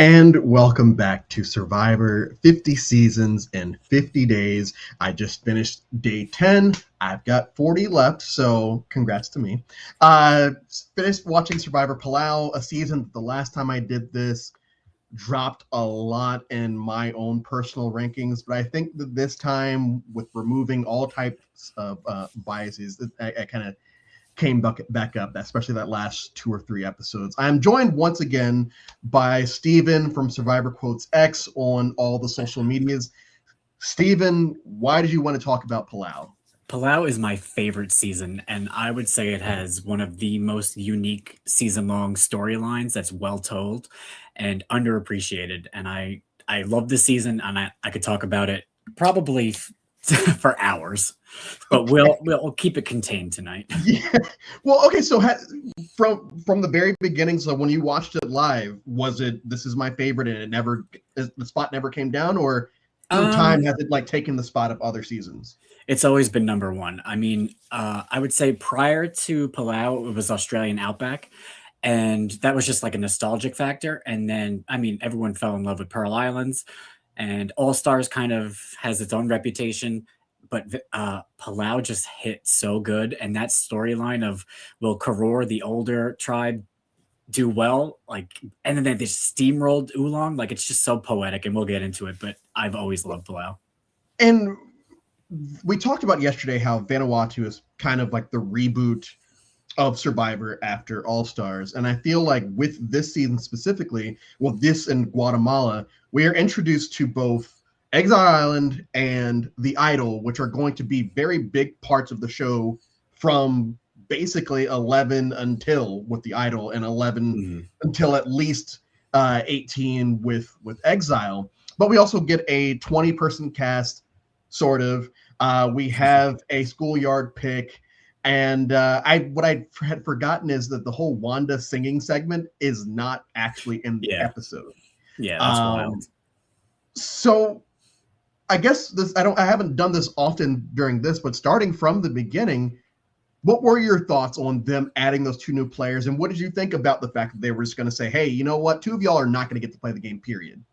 And welcome back to Survivor 50 Seasons and 50 Days. I just finished day 10. I've got 40 left, so congrats to me. Finished watching Survivor Palau, a season that the last time I did this dropped a lot in my own personal rankings, but I think that this time, with removing all types of biases, I kind of came back up, especially that last 2 or 3 episodes. I'm joined once again by Steven from Survivor Quotes X on all the social medias. Steven, why did you want to talk about Palau? Palau is my favorite season, and I would say it has one of the most unique season-long storylines that's well told and underappreciated. And I love this season, and I could talk about it probably for hours, but Okay. we'll keep it contained tonight. Yeah. Well, okay. So from the very beginning, so when you watched it live, was it this is my favorite, and the spot never came down, or through time has it like taken the spot of other seasons? It's always been number one. I mean, I would say prior to Palau, it was Australian Outback, and that was just like a nostalgic factor. And then, I mean, everyone fell in love with Pearl Islands, and All Stars kind of has its own reputation. But Palau just hit so good, and that storyline of will Karor, the older tribe, do well, like, and then they just steamrolled Ulong, like it's just so poetic, and we'll get into it. But I've always loved Palau. And we talked about yesterday how Vanuatu is kind of like the reboot of Survivor after All Stars. And I feel like with this season specifically, well, this and Guatemala, we are introduced to both Exile Island and The Idol, which are going to be very big parts of the show from basically 11 until with The Idol and 11 until at least 18 with Exile. But we also get a 20-person cast, sort of. We have a schoolyard pick. And what I had forgotten is that the whole Wanda singing segment is not actually in the episode. Yeah, that's wild. So I guess I haven't done this often during this, but starting from the beginning, what were your thoughts on them adding those 2 new players? And what did you think about the fact that they were just going to say, hey, you know what? 2 of y'all are not going to get to play the game, period.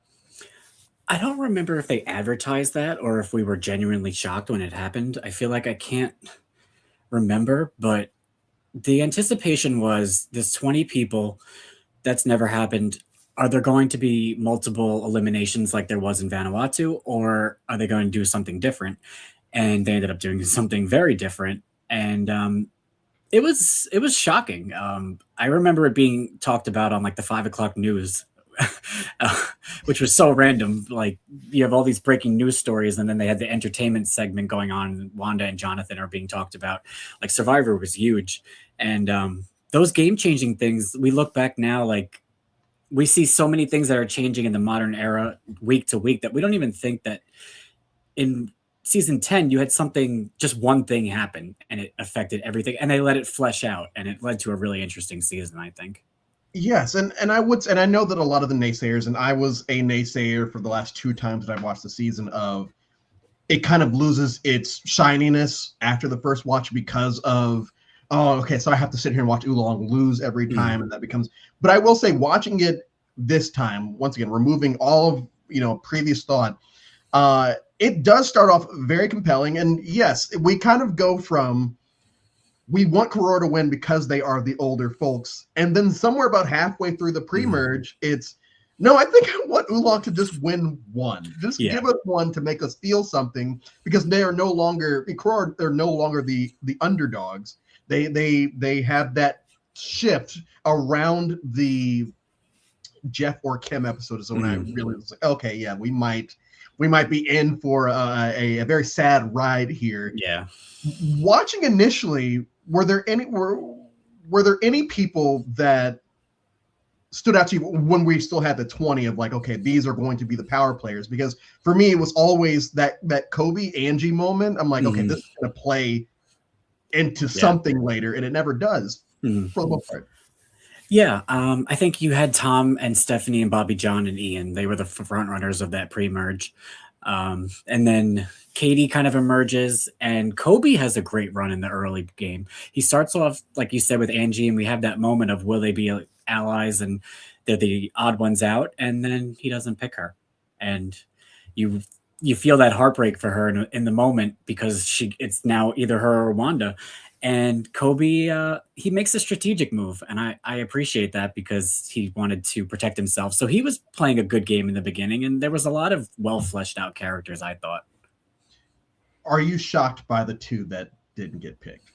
I don't remember if they advertised that or if we were genuinely shocked when it happened. I feel like I can't remember, but the anticipation was this 20 people. That's never happened. Are there going to be multiple eliminations like there was in Vanuatu, or are they going to do something different? And they ended up doing something very different. And it was shocking. I remember it being talked about on like the 5 o'clock news, which was so random. Like, you have all these breaking news stories, and then they had the entertainment segment going on. Wanda and Jonathan are being talked about. Like, Survivor was huge. And those game-changing things, we look back now, like, we see so many things that are changing in the modern era week to week that we don't even think that in season 10 you had just one thing happen and it affected everything, and they let it flesh out, and it led to a really interesting season, I think. Yes, and I know that a lot of the naysayers, and I was a naysayer for the last 2 times that I've watched the season, of it kind of loses its shininess after the first watch because of, oh, okay, so I have to sit here and watch Ulong lose every time, and that becomes. But I will say, watching it this time, once again, removing all of previous thought, it does start off very compelling, and yes, we kind of go from, we want Karor to win because they are the older folks. And then somewhere about halfway through the pre-merge, it's, no, I think I want Ulong to just win one. Just give us one to make us feel something, because they are no longer, Karor, they're no longer the underdogs. They have that shift around the Jeff or Kim episode is when I really was like, okay, yeah, we might be in for a very sad ride here. Yeah. Watching initially, were there any people that stood out to you when we still had the 20 of like, okay, these are going to be the power players? Because for me, it was always that Kobe Angie moment. I'm like, okay, this is going to play into something later, and it never does for the most part. Yeah, I think you had Tom and Stephanie and Bobby John and Ian. They were the front runners of that pre-merge. And then Katie kind of emerges, and Kobe has a great run in the early game. He starts off, like you said, with Angie, and we have that moment of will they be allies? And they're the odd ones out, and then he doesn't pick her, and you you feel that heartbreak for her in the moment because it's now either her or Wanda. And Kobe, he makes a strategic move, and I appreciate that because he wanted to protect himself. So he was playing a good game in the beginning, and there was a lot of well fleshed out characters, I thought. Are you shocked by the two that didn't get picked?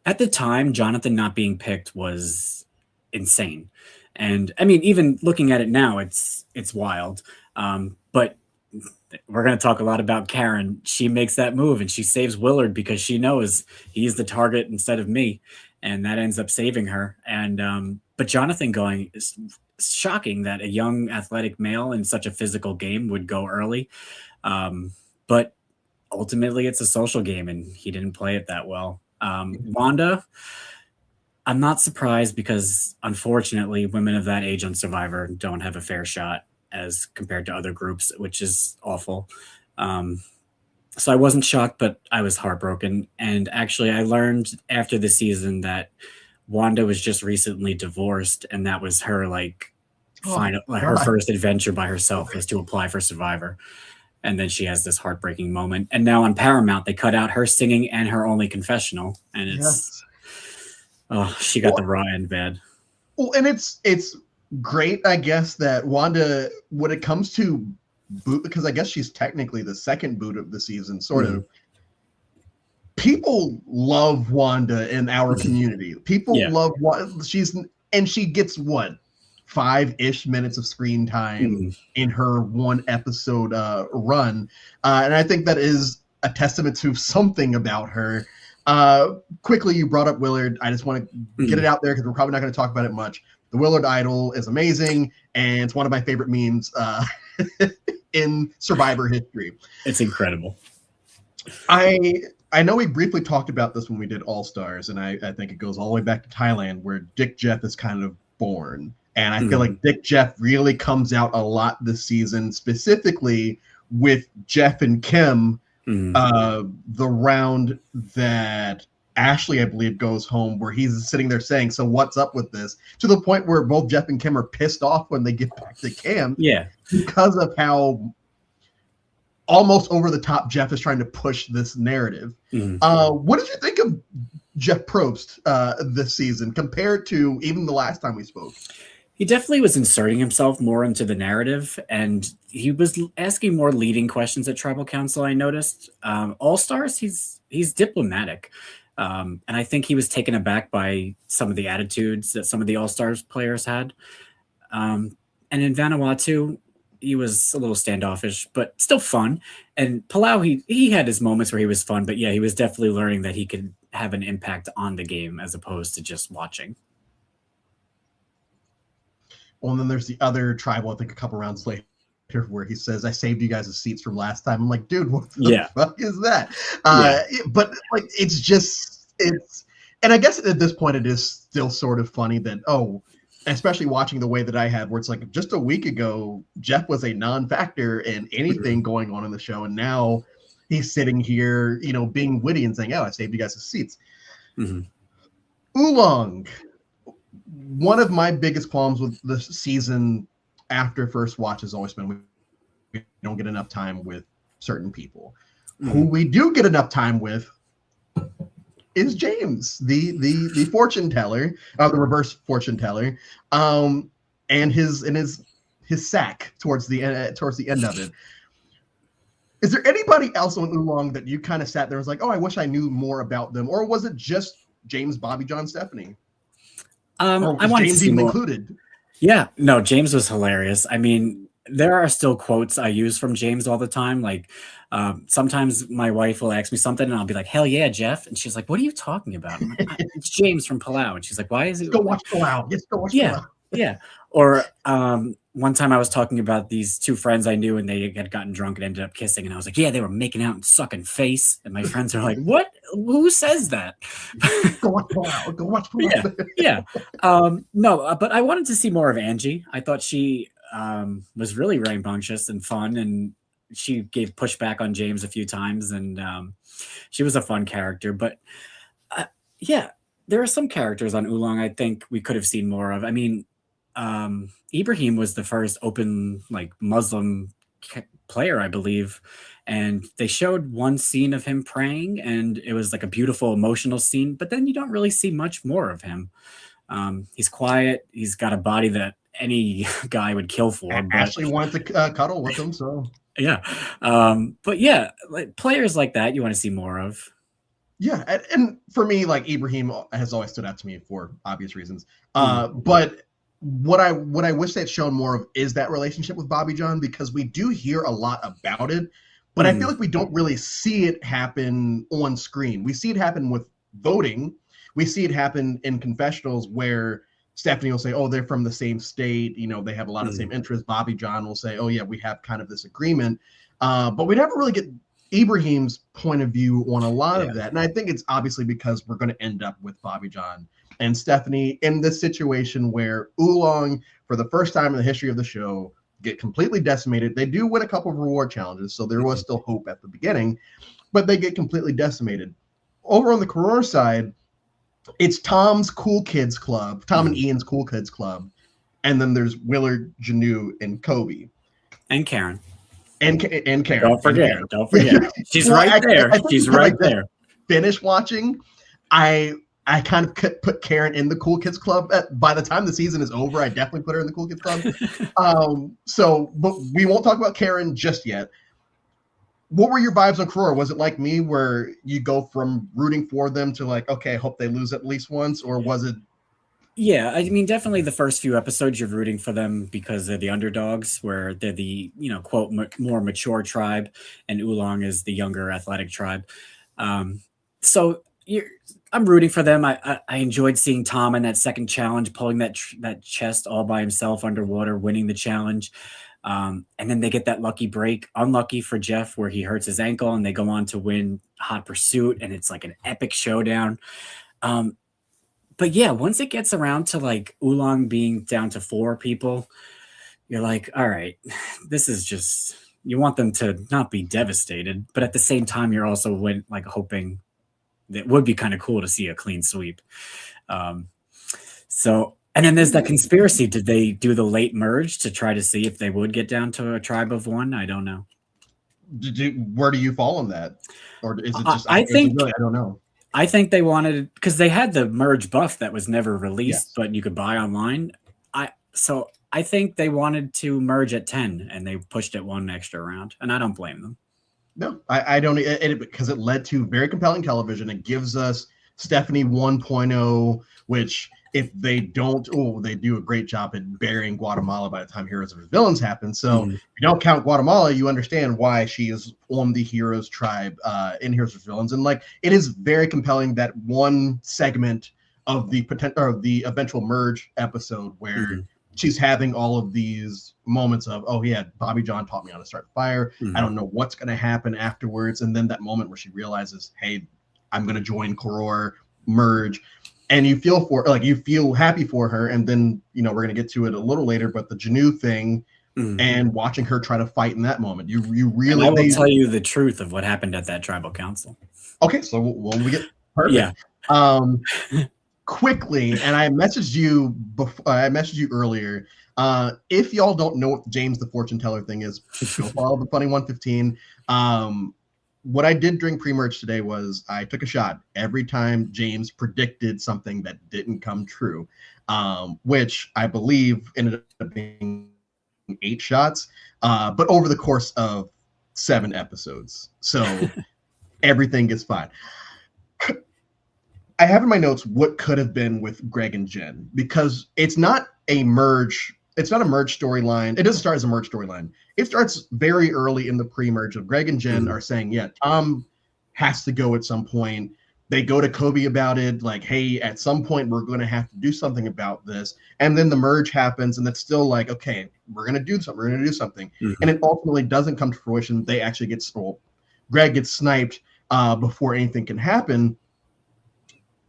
At the time, Jonathan not being picked was insane, and I mean, even looking at it now, it's wild. But we're going to talk a lot about Caryn. She makes that move and she saves Willard because she knows he's the target instead of me, and that ends up saving her. And but Jonathan going is shocking that a young athletic male in such a physical game would go early. But ultimately, it's a social game, and he didn't play it that well. Wanda, I'm not surprised because unfortunately, women of that age on Survivor don't have a fair shot as compared to other groups, which is awful. So I wasn't shocked, but I was heartbroken. And actually, I learned after the season that Wanda was just recently divorced, and that was her her first adventure by herself was to apply for Survivor. And then she has this heartbreaking moment. And now on Paramount, they cut out her singing and her only confessional, and it's she got the raw end bad. Well, and it's great, I guess, that Wanda, when it comes to boot, because I guess she's technically the second boot of the season, sort of. People love Wanda in our community. People love what she gets 5-ish minutes of screen time in her one episode run, and I think that is a testament to something about her. Quickly, you brought up Willard. I just want to get it out there because we're probably not going to talk about it much. The Willard idol is amazing, and it's one of my favorite memes in Survivor history. It's incredible. I know we briefly talked about this when we did All Stars, and I think it goes all the way back to Thailand, where Dick Jeff is kind of born. And I feel like Dick Jeff really comes out a lot this season, specifically with Jeff and Kim, the round that Ashley, I believe, goes home, where he's sitting there saying, so what's up with this? To the point where both Jeff and Kim are pissed off when they get back to camp. Yeah. Because of how almost over the top Jeff is trying to push this narrative. What did you think of Jeff Probst this season compared to even the last time we spoke? He definitely was inserting himself more into the narrative, and he was asking more leading questions at Tribal Council, I noticed. All Stars, he's diplomatic. And I think he was taken aback by some of the attitudes that some of the All Stars players had. And in Vanuatu, he was a little standoffish, but still fun. And Palau, he had his moments where he was fun, but yeah, he was definitely learning that he could have an impact on the game as opposed to just watching. Well, and then there's the other tribal, I think a couple rounds later, where he says, I saved you guys the seats from last time. I'm like, dude, what the fuck is that? But like, and I guess at this point it is still sort of funny that, especially watching the way that I have, where it's like just a week ago, Jeff was a non-factor in anything going on in the show. And now he's sitting here, being witty and saying, I saved you guys the seats. Ulong. One of my biggest qualms with the season after first watch has always been we don't get enough time with certain people. Who we do get enough time with is James, the fortune teller, the reverse fortune teller, and his sack towards the end of it. Is there anybody else on Ulong that you kind of sat there and was like, I wish I knew more about them, or was it just James, Bobby, John, Stephanie? I wanted James to see even more. Included? Yeah, no, James was hilarious. I mean, there are still quotes I use from James all the time. Like sometimes my wife will ask me something and I'll be like, hell yeah, Jeff. And she's like, what are you talking about? I'm like, it's James from Palau. And she's like, why is it? Go watch Palau. Yes, go watch Palau. Yeah. Or one time I was talking about these two friends I knew and they had gotten drunk and ended up kissing. And I was like, yeah, they were making out and sucking face. And my friends are like, what? Who says that? Go watch Palau. Go watch Palau. Yeah. No, but I wanted to see more of Angie. I thought she was really rambunctious and fun. And she gave pushback on James a few times. And she was a fun character. But there are some characters on Ulong I think we could have seen more of. I mean, Ibrahim was the first open like Muslim player, I believe, and they showed one scene of him praying, and it was like a beautiful emotional scene. But then you don't really see much more of him. He's quiet. He's got a body that any guy would kill for. But Ashley wanted to cuddle with him, so yeah. But yeah, like players like that, you want to see more of. Yeah, and for me, like Ibrahim has always stood out to me for obvious reasons. But what I wish they'd shown more of is that relationship with Bobby John, because we do hear a lot about it, but I feel like we don't really see it happen on screen. We see it happen with voting. We see it happen in confessionals where Stephanie will say, oh, they're from the same state. You know, they have a lot of the same interests. Bobby John will say, oh, yeah, we have kind of this agreement. But we never really get Ibrahim's point of view on a lot of that. And I think it's obviously because we're going to end up with Bobby John and Stephanie in this situation where Ulong, for the first time in the history of the show, get completely decimated. They do win a couple of reward challenges, so there was still hope at the beginning, but they get completely decimated. Over on the Karor side, it's Tom's Cool Kids Club, Tom and Ian's Cool Kids Club, and then there's Willard, Janu, and Kobe. And Caryn. And Caryn. Don't forget. She's right there. She's right there. Finish watching. I kind of put Caryn in the Cool Kids Club. By the time the season is over, I definitely put her in the Cool Kids Club. But we won't talk about Caryn just yet. What were your vibes on Karor? Was it like me where you go from rooting for them to like, okay, I hope they lose at least once? Or was it? Yeah, I mean, definitely the first few episodes you're rooting for them because they're the underdogs, where they're the, quote, more mature tribe, and Ulong is the younger athletic tribe. So I'm rooting for them. I enjoyed seeing Tom in that second challenge, pulling that chest all by himself underwater, winning the challenge. And then they get that lucky break. Unlucky for Jeff, where he hurts his ankle, and they go on to win Hot Pursuit, and it's like an epic showdown. But yeah, once it gets around to like Ulong being down to 4 people, you're like, all right, this is just, you want them to not be devastated, but at the same time, you're also hoping that it would be kind of cool to see a clean sweep. And then there's that conspiracy. Did they do the late merge to try to see if they would get down to a tribe of 1? I don't know. Where do you fall on that? Or is it just, I don't know. I think they wanted, because they had the merge buff that was never released, but you could buy online. So I think they wanted to merge at 10, and they pushed it 1 extra round, and I don't blame them. No, I don't, because it led to very compelling television. It gives us Stephanie 1.0, which if they don't, they do a great job at burying Guatemala by the time Heroes vs. Villains happen. So if you don't count Guatemala, you understand why she is on the Heroes tribe in Heroes vs. Villains. And like, it is very compelling that one segment of the potential or the eventual merge episode where she's having all of these moments of, oh yeah, Bobby John taught me how to start a fire. I don't know what's going to happen afterwards. And then that moment where she realizes, hey, I'm going to join Karor, merge. And you feel happy for her. And then, we're going to get to it a little later, but the Janu thing and watching her try to fight in that moment, you really. And I will tell you the truth of what happened at that tribal council. Okay. So when we get perfect. Yeah. Quickly, and I messaged you earlier. If y'all don't know what James the Fortune Teller thing is, go follow the Funny 115. What I did during pre-merge today was I took a shot every time James predicted something that didn't come true, which I believe ended up being 8 shots, but over the course of 7 episodes. So everything gets fine. I have in my notes what could have been with Greg and Jen, because it's not a merge. It's not a merge storyline. It doesn't start as a merge storyline. It starts very early in the pre-merge of Greg and Jen are saying, yeah, Tom has to go at some point. They go to Kobe about it, like, hey, at some point we're going to have to do something about this. And then the merge happens, and it's still like, okay, we're going to do something. We're going to do something. And it ultimately doesn't come to fruition. They actually get Greg gets sniped before anything can happen.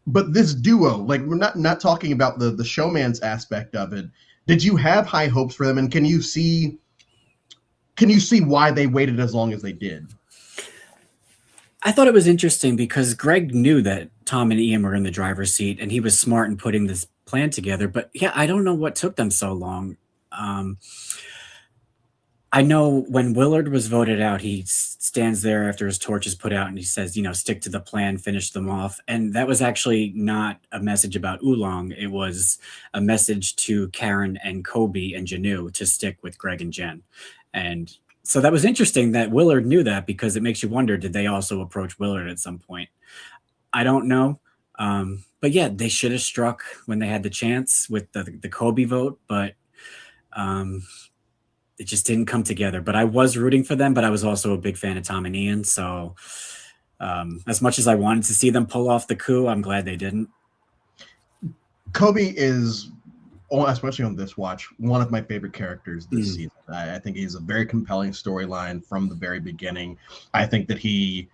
But this duo, like, we're not talking about the showman's aspect of it. Did you have high hopes for them, and can you see why they waited as long as they did? I thought it was interesting because Greg knew that Tom and Ian were in the driver's seat, and he was smart in putting this plan together. But yeah, I don't know what took them so long. I know when Willard was voted out, he stands there after his torch is put out and he says, stick to the plan, finish them off. And that was actually not a message about Ulong. It was a message to Caryn and Kobe and Janu to stick with Greg and Jen. And so that was interesting that Willard knew that, because it makes you wonder, did they also approach Willard at some point? I don't know. But yeah, they should have struck when they had the chance with the Kobe vote, but it just didn't come together. But I was rooting for them, but I was also a big fan of Tom and Ian. So as much as I wanted to see them pull off the coup, I'm glad they didn't. Kobe is, especially on this watch, one of my favorite characters this season. I think he's a very compelling storyline from the very beginning. I think that he,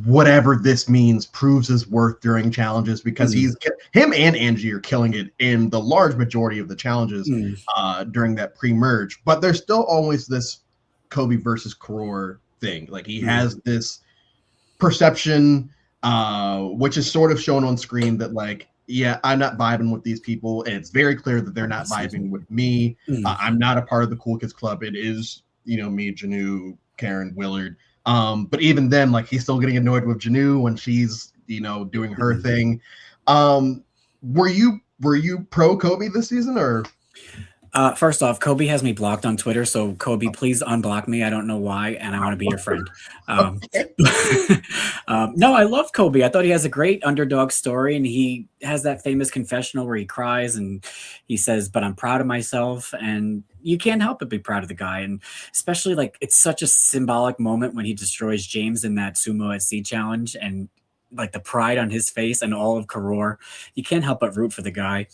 whatever this means, proves his worth during challenges, because him and Angie are killing it in the large majority of the challenges during that pre-merge. But there's still always this Kobe versus Karor thing. Like, he has this perception, which is sort of shown on screen, that like, yeah, I'm not vibing with these people, and it's very clear that they're not vibing with me. I'm not a part of the Cool Kids Club. It is, me, Janu, Caryn, Willard. But even then, like, he's still getting annoyed with Janu when she's, doing her thing. Were you pro Kobe this season, or? First off, Kobe has me blocked on Twitter, so Kobe, please unblock me. I don't know why, and I want to be your friend. No, I love Kobe. I thought he has a great underdog story, and he has that famous confessional where he cries and he says, "But I'm proud of myself," and you can't help but be proud of the guy. And especially, like, it's such a symbolic moment when he destroys James in that Sumo at Sea challenge, and like the pride on his face and all of Karor, you can't help but root for the guy.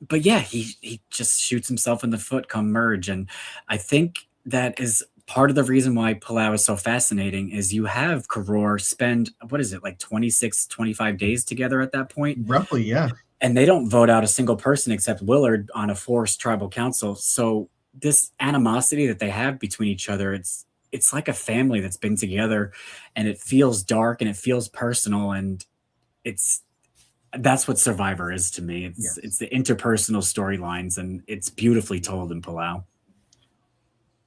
But yeah, he just shoots himself in the foot come merge. And I think that is part of the reason why Palau is so fascinating, is you have Karor spend, what is it, like 26, 25 days together at that point? Roughly, yeah. And they don't vote out a single person except Willard on a forced tribal council. So this animosity that they have between each other, it's like a family that's been together, and it feels dark and it feels personal, and that's what Survivor is to me. It's the interpersonal storylines, and it's beautifully told in Palau.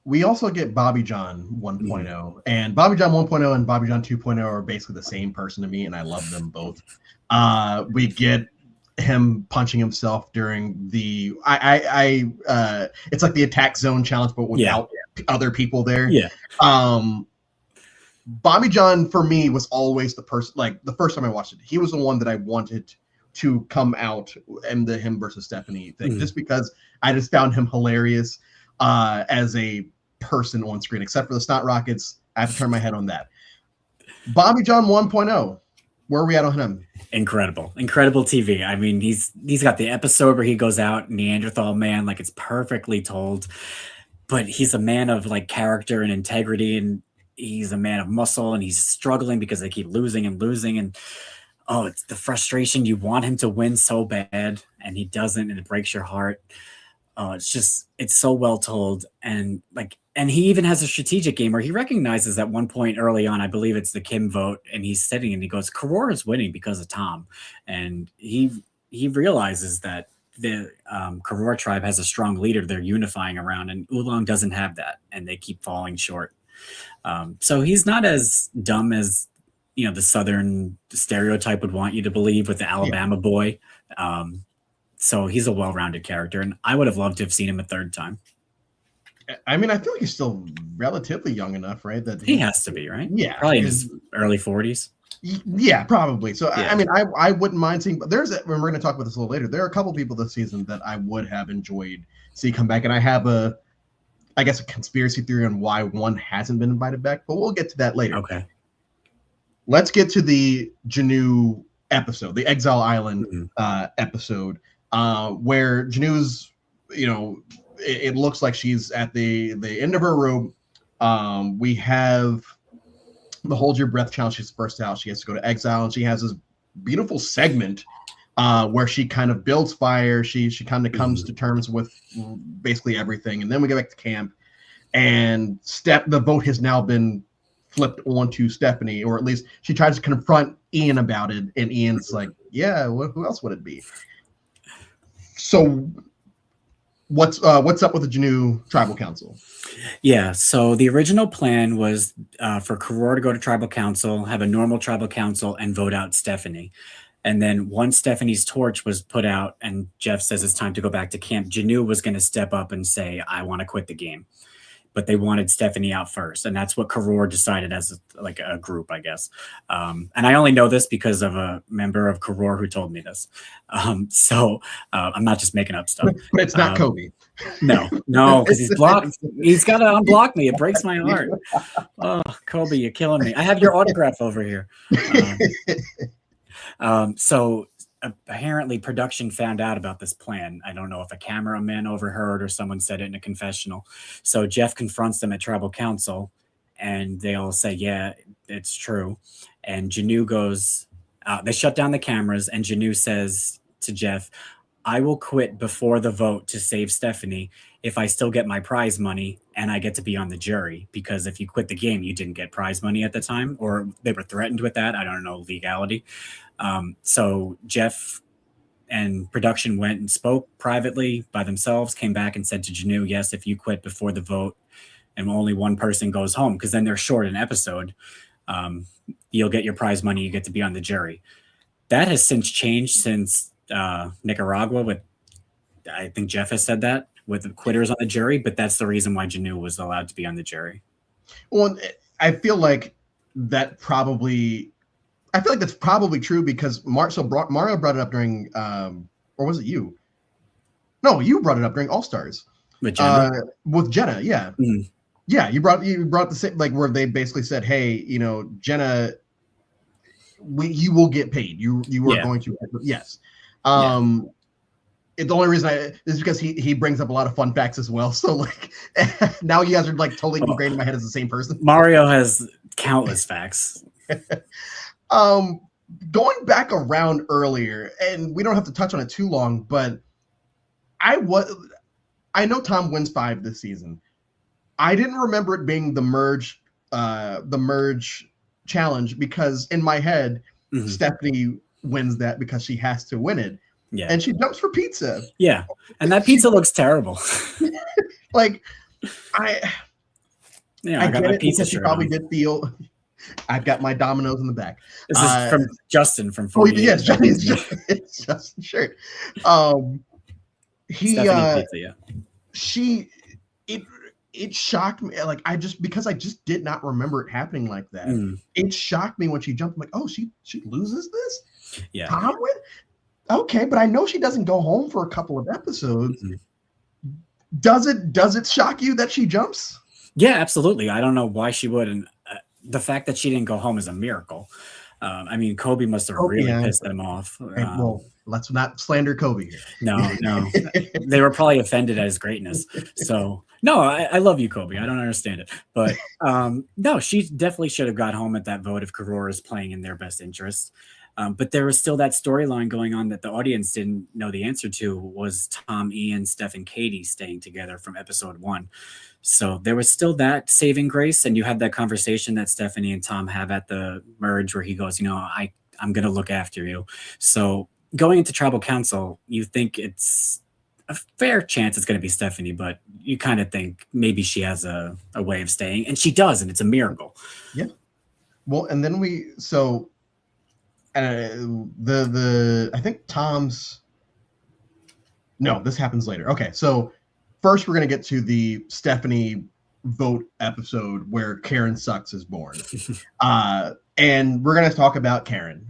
We also get Bobby John 1.0, and Bobby John 1.0 and Bobby John 2.0 are basically the same person to me, and I love them both. We get him punching himself during the it's like the attack zone challenge, but without other people there. Bobby John, for me, was always the person, like, the first time I watched it, he was the one that I wanted to come out in the him versus Stephanie thing, just because I just found him hilarious as a person on screen. Except for the Snot Rockets, I have to turn my head on that. Bobby John 1.0, where are we at on him? Incredible TV. I mean, he's got the episode where he goes out, Neanderthal man, like, it's perfectly told. But he's a man of, like, character and integrity, and he's a man of muscle, and he's struggling because they keep losing, and it's the frustration. You want him to win so bad, and he doesn't, and it breaks your heart. It's so well told. And he even has a strategic game where he recognizes at one point early on, I believe it's the Kim vote, and he's sitting and he goes, Karor is winning because of Tom. And he realizes that the Karor tribe has a strong leader they're unifying around, and Ulong doesn't have that, and they keep falling short. So he's not as dumb as, the Southern stereotype would want you to believe with the Alabama boy. So he's a well-rounded character, and I would have loved to have seen him a third time. I mean, I feel like he's still relatively young enough, right? That he has to be, right? Yeah. Probably in his early 40s. Yeah, probably. So, yeah. I mean, I wouldn't mind seeing, but we're going to talk about this a little later. There are a couple people this season that I would have enjoyed see come back, and I have a conspiracy theory on why one hasn't been invited back, but we'll get to that later. Okay. Let's get to the Janu episode, the Exile Island episode, where Janu's, it looks like she's at the end of her rope. We have the Hold Your Breath challenge. She's first out. She has to go to exile, and she has this beautiful segment where she kind of builds fire. She kind of comes to terms with basically everything, and then we get back to camp, and the vote has now been flipped onto Stephanie, or at least she tries to confront Ian about it, and Ian's like, "Yeah, who else would it be?" So what's up with the Janu Tribal Council? Yeah, so the original plan was for Karor to go to Tribal Council, have a normal Tribal Council, and vote out Stephanie. And then once Stephanie's torch was put out and Jeff says it's time to go back to camp, Janu was going to step up and say, I want to quit the game. But they wanted Stephanie out first. And that's what Karor decided as a group, I guess. And I only know this because of a member of Karor who told me this. So I'm not just making up stuff. But it's not Kobe. No, because he's blocked. He's got to unblock me. It breaks my heart. Oh, Kobe, you're killing me. I have your autograph over here. So apparently production found out about this plan. I don't know if a cameraman overheard or someone said it in a confessional. So Jeff confronts them at Tribal Council and they all say, yeah, it's true. And Janu goes, they shut down the cameras and Janu says to Jeff, I will quit before the vote to save Stephanie if I still get my prize money and I get to be on the jury. Because if you quit the game, you didn't get prize money at the time, or they were threatened with that. I don't know legality. So Jeff and production went and spoke privately by themselves, came back and said to Janu, yes, if you quit before the vote and only one person goes home, because then they're short an episode, you'll get your prize money, you get to be on the jury. That has since changed since Nicaragua with, I think Jeff has said that, with the quitters on the jury, but that's the reason why Janu was allowed to be on the jury. Well, I feel like that's probably true because Mario brought it up during, or was it you? No, you brought it up during All Stars with Jenna. Yeah, yeah. You brought the same, like, where they basically said, hey, Jenna, you will get paid. You are going to, yes. The only reason is because he brings up a lot of fun facts as well. So like now you guys are like totally ingrained in my head as the same person. Mario has countless facts. Going back around earlier, and we don't have to touch on it too long, but I know Tom wins 5 this season. I didn't remember it being the merge challenge because in my head, Stephanie wins that because she has to win it. Yeah. And she jumps for pizza. Yeah. And that pizza looks terrible. Like I got my pizza shirt. She probably did feel I've got my Dominoes in the back. This is from Justin from 48. Oh yes, it's Justin's shirt. Pizza, yeah. It shocked me. Like because I just did not remember it happening like that. It shocked me when she jumped. I'm like, oh, she loses this? Yeah. Tom win? Okay, but I know she doesn't go home for a couple of episodes. Does it shock you that she jumps? Yeah, absolutely. I don't know why she would, and the fact that she didn't go home is a miracle. I mean, Kobe must have really pissed them off. Well, let's not slander Kobe here. No. They were probably offended at his greatness. So, no, I love you, Kobe. I don't understand it. But no, she definitely should have got home at that vote if Karor is playing in their best interest. But there was still that storyline going on that the audience didn't know the answer to, was Tom, Ian, Steph, and Katie staying together from episode 1. So there was still that saving grace. And you had that conversation that Stephanie and Tom have at the merge where he goes, I'm going to look after you. So going into Tribal Council, you think it's a fair chance it's going to be Stephanie, but you kind of think maybe she has a way of staying. And she does, and it's a miracle. Yeah. Well, and then I think Tom's. No, this happens later. Okay, so first we're gonna get to the Stephanie vote episode where Caryn Sucks is born, and we're gonna talk about Caryn.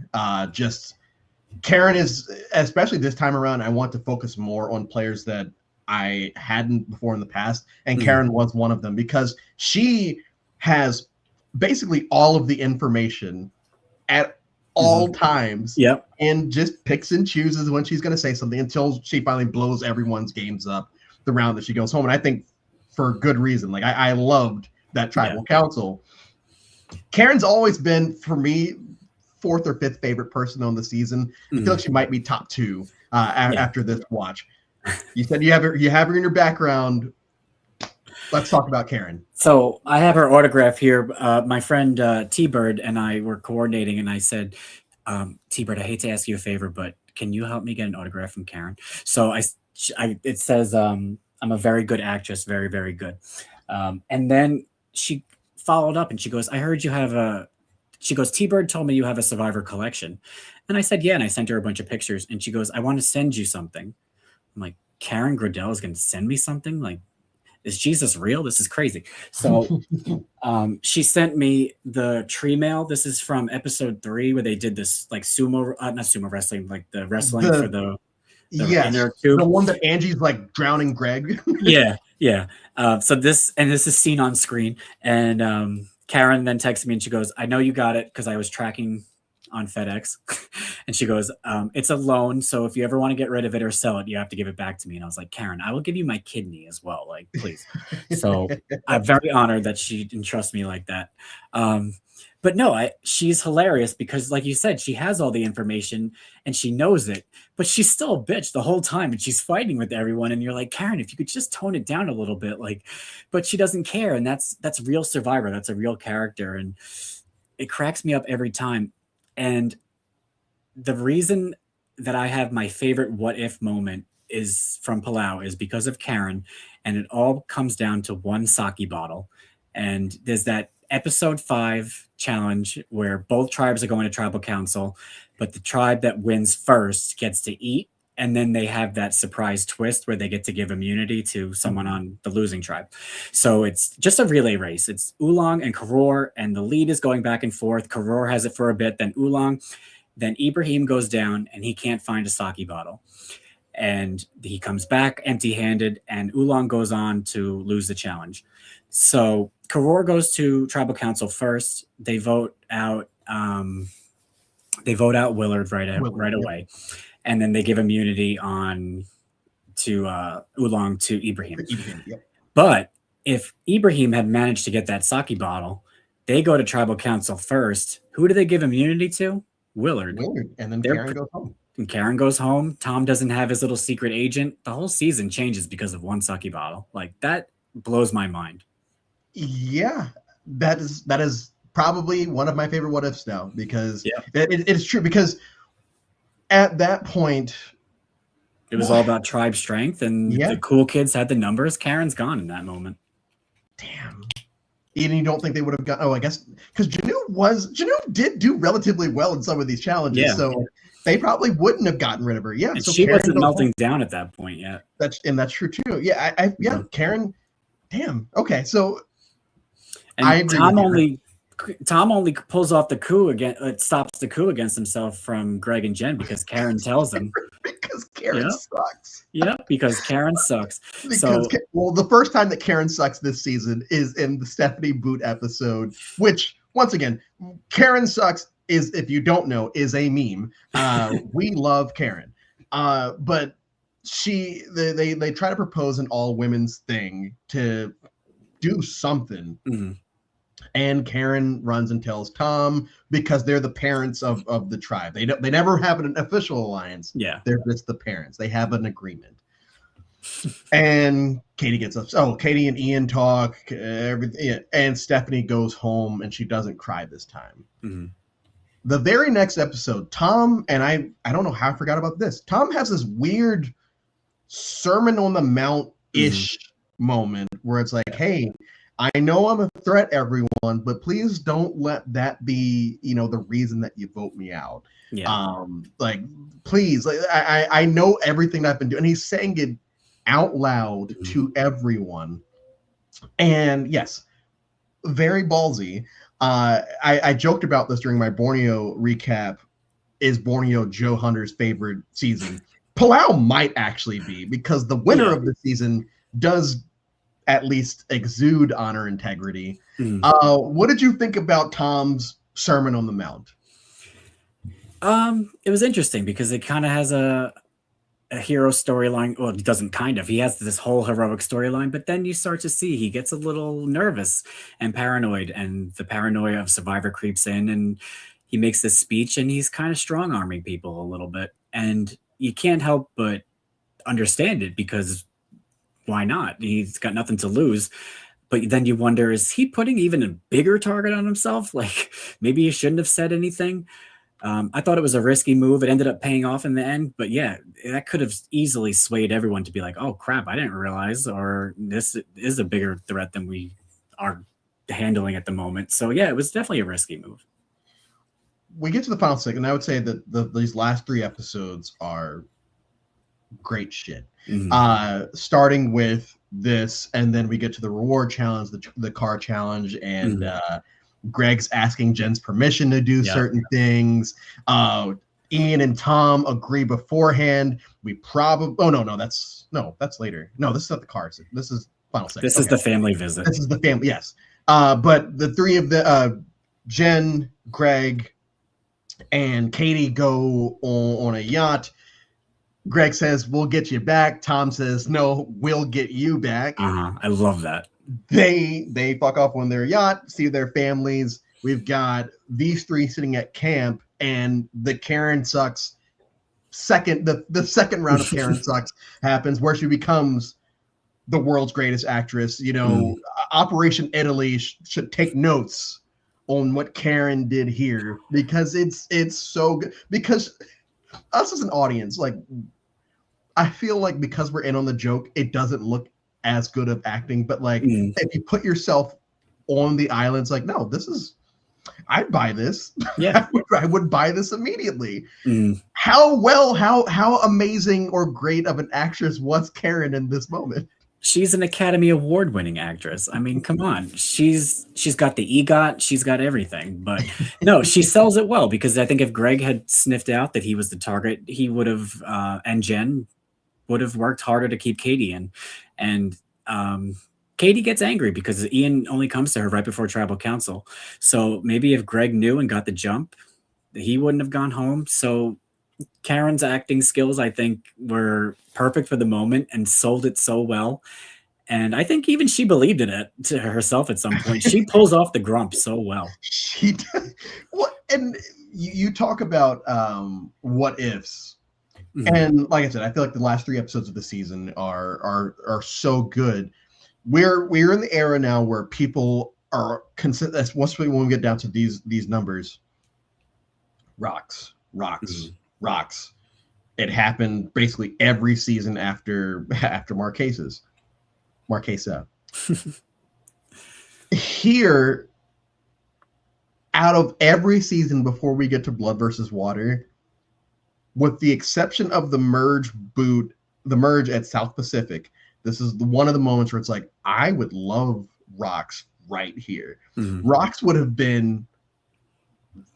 Caryn is, especially this time around, I want to focus more on players that I hadn't before in the past, and Caryn was one of them because she has basically all of the information at all times. Yep. And just picks and chooses when she's going to say something until she finally blows everyone's games up the round that she goes home. And I think for good reason. Like I loved that Tribal Council. Caryn's always been, for me, 4th or 5th favorite person on the season. I feel like she might be top 2 after this watch. You said you have her in your background. Let's talk about Caryn. So I have her autograph here. My friend T-Bird and I were coordinating, and I said, T-Bird, I hate to ask you a favor, but can you help me get an autograph from Caryn? So it says, I'm a very good actress, very, very good. And then she followed up and she goes, I heard you have she goes, T-Bird told me you have a Survivor collection. And I said, yeah. And I sent her a bunch of pictures and she goes, I want to send you something. I'm like, Caryn Gradell is going to send me something? Like, is Jesus real? This is crazy. So she sent me the tree mail. This is from episode 3 where they did this like sumo, not sumo wrestling, like the wrestling for the inner tube. The one that Angie's like drowning Greg. Yeah. So this is seen on screen. And Caryn then texted me and she goes, I know you got it because I was tracking on FedEx. And she goes, it's a loan. So if you ever want to get rid of it or sell it, you have to give it back to me. And I was like, Caryn, I will give you my kidney as well. Like, please. So I'm very honored that she entrusts me like that. But no, she's hilarious because like you said, she has all the information and she knows it, but she's still a bitch the whole time and she's fighting with everyone. And you're like, Caryn, if you could just tone it down a little bit, like, but she doesn't care. And that's real Survivor. That's a real character. And it cracks me up every time. And the reason that I have my favorite what if moment is from Palau is because of Caryn. And it all comes down to one sake bottle. And there's that episode 5 challenge where both tribes are going to tribal council, but the tribe that wins first gets to eat. And then they have that surprise twist where they get to give immunity to someone on the losing tribe. So it's just a relay race. It's Ulong and Karor, and the lead is going back and forth. Karor has it for a bit, then Ulong. Then Ibrahim goes down and he can't find a sake bottle. And he comes back empty-handed, and Ulong goes on to lose the challenge. So Karor goes to tribal council first. They vote out Willard right away. And then they give immunity to Ulong to Ibrahim. Yep. But if Ibrahim had managed to get that sake bottle, they go to tribal council first. Who do they give immunity to? Willard. And then Caryn goes home. And Caryn goes home. Tom doesn't have his little secret agent. The whole season changes because of one sake bottle. Like, that blows my mind. Yeah, that is probably one of my favorite what ifs now, because it's true, because at that point it was all about tribe strength, and the cool kids had the numbers. Caryn's gone in that moment. Damn. And you don't think they would have got? Oh, I guess because Janu did do relatively well in some of these challenges, so they probably wouldn't have gotten rid of her. Yeah, and so she wasn't melting down at that point yet. That's true too. Yeah, Caryn. Damn. Okay, so and I agree. Tom only pulls off the coup again. It stops the coup against himself from Greg and Jen because Caryn tells him. Because Caryn sucks. Yeah, because Caryn sucks. The first time that Caryn sucks this season is in the Stephanie Boot episode, which, once again, Caryn sucks is, if you don't know, is a meme. We love Caryn. But they try to propose an all women's thing to do something. Mm-hmm. And Caryn runs and tells Tom, because they're the parents of the tribe. They never have an official alliance. Yeah, they're just the parents. They have an agreement. And Katie gets up. Oh, Katie and Ian talk. Everything. Yeah. And Stephanie goes home, and she doesn't cry this time. Mm-hmm. The very next episode, Tom, and I don't know how I forgot about this. Tom has this weird Sermon on the Mount-ish moment where it's like, hey, I know I'm a threat, everyone, but please don't let that be, the reason that you vote me out. Yeah. Please, I know everything that I've been doing. And he's saying it out loud to everyone. And yes, very ballsy. I joked about this during my Borneo recap. Is Borneo Joe Hunter's favorite season? Palau might actually be, because the winner of the season does at least exude honor integrity. What did you think about Tom's Sermon on the Mount? It was interesting because it kind of has a hero storyline. Well, it doesn't kind of. He has this whole heroic storyline, but then you start to see he gets a little nervous and paranoid, and the paranoia of Survivor creeps in, and he makes this speech, and he's kind of strong-arming people a little bit. And you can't help but understand it, because why not? He's got nothing to lose. But then you wonder, is he putting even a bigger target on himself? Like, maybe he shouldn't have said anything. I thought it was a risky move. It ended up paying off in the end, but yeah, that could have easily swayed everyone to be like, "Oh crap, I didn't realize," or "This is a bigger threat than we are handling at the moment." So yeah, it was definitely a risky move. We get to the final segment, and I would say that these last 3 episodes are great shit. Starting with this, and then we get to the reward challenge, the car challenge, and Greg's asking Jen's permission to do certain things. Ian and Tom agree beforehand. We probably that's later. No, this is not the cars. This is final segment. This is the family visit. This is the family, yes. But the 3 of the Jen, Greg, and Katie go on a yacht. Greg says, "We'll get you back." Tom says, "No, we'll get you back." I love that. They fuck off on their yacht, see their families. We've got these 3 sitting at camp, and the Caryn sucks the second round of Caryn sucks happens, where she becomes the world's greatest actress. Operation Italy should take notes on what Caryn did here, because it's so good. Because us as an audience, like, I feel like because we're in on the joke, it doesn't look as good of acting. But like, if you put yourself on the island, it's like, no, I'd buy this. Yeah, I would buy this immediately. How amazing or great of an actress was Caryn in this moment? She's an Academy Award winning actress. I mean, come on. She's got the EGOT. She's got everything. But no, she sells it well, because I think if Greg had sniffed out that he was the target, he would have, and Jen would have worked harder to keep Katie in. And Katie gets angry because Ian only comes to her right before tribal council. So maybe if Greg knew and got the jump, he wouldn't have gone home. So Caryn's acting skills, I think, were perfect for the moment and sold it so well. And I think even she believed in it to herself at some point. She pulls off the grump so well. She does. Well, and you talk about what ifs. And like I said, I feel like the last 3 episodes of the season are so good. We're in the era now where people are once when we get down to these numbers, rocks. It happened basically every season after Marquesa. Here, out of every season before we get to Blood versus Water, with the exception of the merge at South Pacific, this is one of the moments where it's like, I would love Rocks right here. Rocks would have been.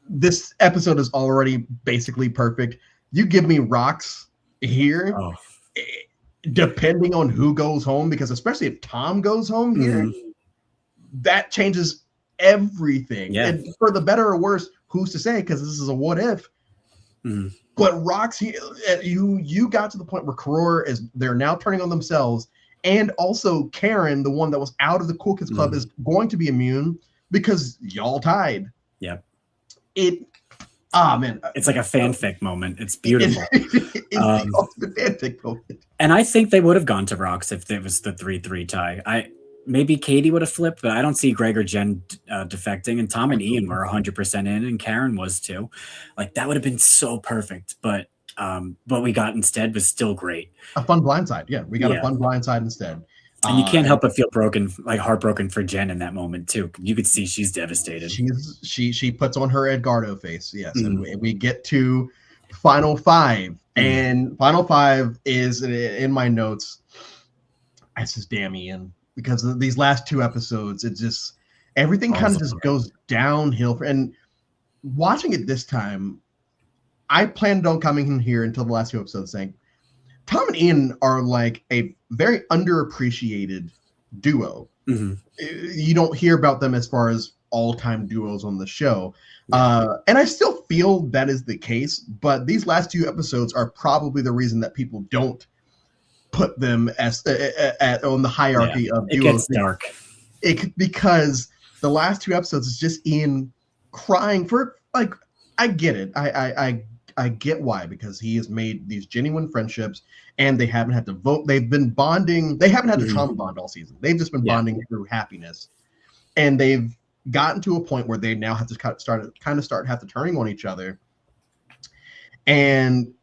This episode is already basically perfect. You give me Rocks here, depending on who goes home, because especially if Tom goes home here, that changes everything. Yeah. And for the better or worse, who's to say? Because this is a what if. But Rocks, you got to the point where Karor they're now turning on themselves, and also Caryn, the one that was out of the Cool Kids Club, is going to be immune because y'all tied. Yep. Man, it's like a fanfic moment. It's beautiful. It's the fanfic moment. And I think they would have gone to Rocks if it was the 3-3 tie. Maybe Katie would have flipped, but I don't see Greg or Jen defecting. And Tom and Ian were 100% in, and Caryn was too. Like, that would have been so perfect. But what we got instead was still great. A fun blindside. Yeah, we got a fun blindside instead. And you can't help but feel heartbroken for Jen in that moment too. You could see she's devastated. She puts on her Edgardo face. Yes, and we get to Final 5, and Final 5 is in my notes. It's just damn Ian, because of these last 2 episodes, it just everything kind of just goes downhill. And watching it this time, I planned on coming in here until the last 2 episodes saying, Tom and Ian are like a very underappreciated duo. You don't hear about them as far as all-time duos on the show. And I still feel that is the case, but these last 2 episodes are probably the reason that people don't put them as on the hierarchy of duos. It gets dark. Because the last 2 episodes is just Ian crying for, like, I get it. I get why, because he has made these genuine friendships, and they haven't had to vote. They've been bonding. They haven't had to trauma bond all season. They've just been bonding through happiness, and they've gotten to a point where they now have to have to turning on each other. and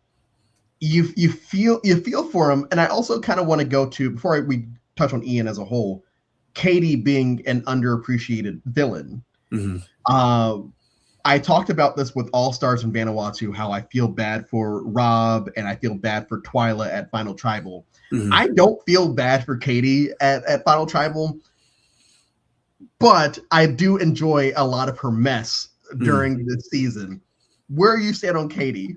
you feel for him. And I also kind of want to go to, before we touch on Ian as a whole, Katie being an underappreciated villain. I talked about this with All Stars and Vanuatu, how I feel bad for Rob and I feel bad for Twyla at Final Tribal. I don't feel bad for Katie at Final Tribal, but I do enjoy a lot of her mess during this season. Where you stand on Katie?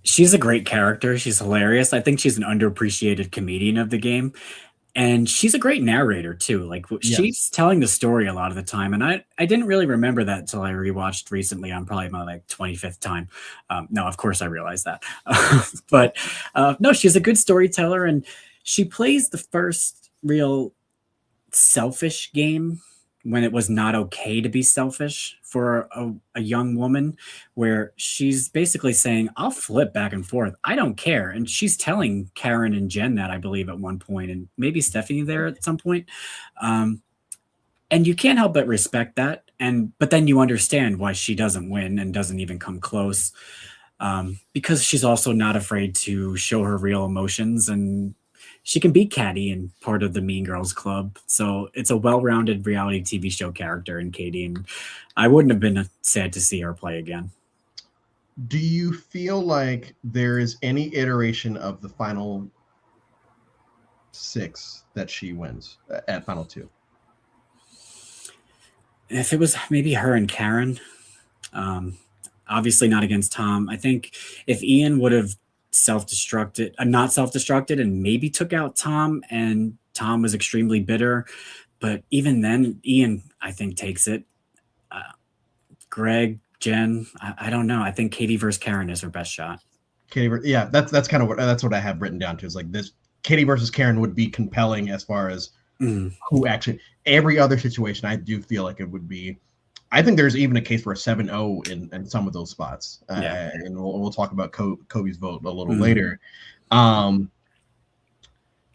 She's a great character. She's hilarious. I think she's an underappreciated comedian of the game. And she's a great narrator too. Like she's telling the story a lot of the time. And I didn't really remember that until I rewatched recently on probably my like 25th time. No, of course I realized that. But no, she's a good storyteller, and she plays the first real selfish game when it was not okay to be selfish for a young woman, where she's basically saying, I'll flip back and forth. I don't care. And she's telling Caryn and Jen that, I believe, at one point, and maybe Stephanie there at some point. And you can't help but respect that. But then you understand why she doesn't win and doesn't even come close, because she's also not afraid to show her real emotions, and she can be catty and part of the Mean Girls Club. So it's a well-rounded reality TV show character in Katie, and I wouldn't have been sad to see her play again. Do you feel like there is any iteration of the final 6 that she wins at Final 2? If it was maybe her and Caryn, obviously not against Tom. I think if Ian would have not self-destructed and maybe took out Tom, and Tom was extremely bitter, but even then Ian, I think, takes it. Greg, Jen, I don't know. I think Katie versus Caryn is her best shot. Yeah, that's kind of what I have written down to, is like this Katie versus Caryn would be compelling as far as who actually. Every other situation, I do feel like it would be. I think there's even a case for a 7-0 in some of those spots. And we'll talk about Kobe's vote a little later.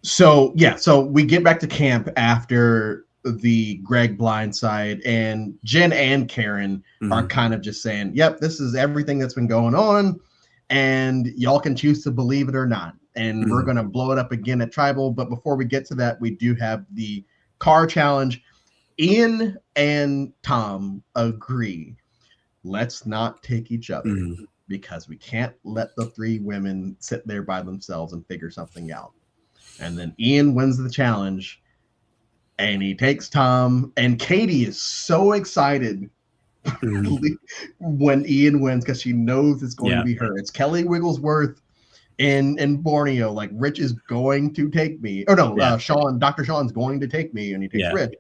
So we get back to camp after the Greg blindside, and Jen and Caryn are kind of just saying, yep, this is everything that's been going on, and y'all can choose to believe it or not. And we're going to blow it up again at Tribal. But before we get to that, we do have the car challenge. Ian and Tom agree, let's not take each other, because we can't let the 3 women sit there by themselves and figure something out. And then Ian wins the challenge, and he takes Tom, and Katie is so excited when Ian wins, because she knows it's going to be her. It's Kelly Wigglesworth in Borneo, like, Rich is going to take me. Or no, Dr. Sean's going to take me, and he takes Rich.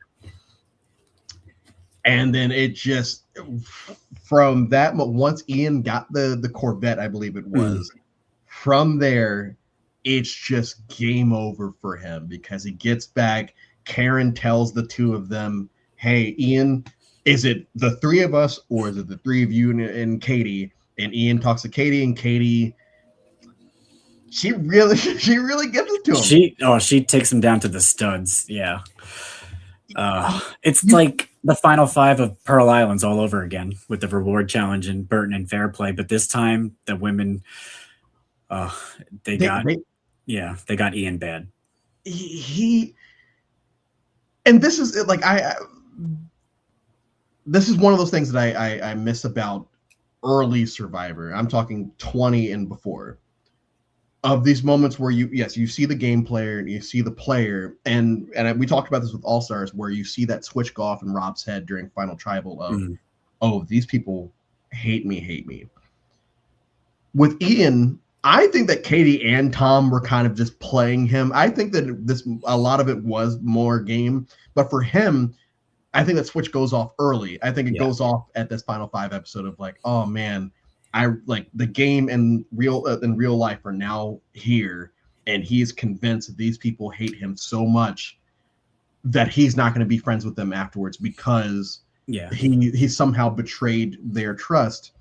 And then it just, from that, once Ian got the Corvette, I believe it was, from there, it's just game over for him, because he gets back. Caryn tells the 2 of them, hey, Ian, is it the 3 of us, or is it the 3 of you and Katie? And Ian talks to Katie, and Katie, she really gives it to him. She takes him down to the studs. Yeah. It's like the final 5 of Pearl Islands all over again, with the reward challenge and Burton and Fair Play. But this time the women, they got Ian bad. And this is like, this is one of those things that I miss about early Survivor. I'm talking 20 and before. Of these moments where you see the game player and you see the player, and we talked about this with All Stars, where you see that switch go off in Rob's head during Final Tribal of, oh, these people hate me. With Ian, I think that Katie and Tom were kind of just playing him. I think that a lot of it was more game, but for him, I think that switch goes off early. I think it goes off at this Final 5 episode of like, oh man, I like the game and real life are now here, and he's convinced that these people hate him so much that he's not going to be friends with them afterwards, because he somehow betrayed their trust.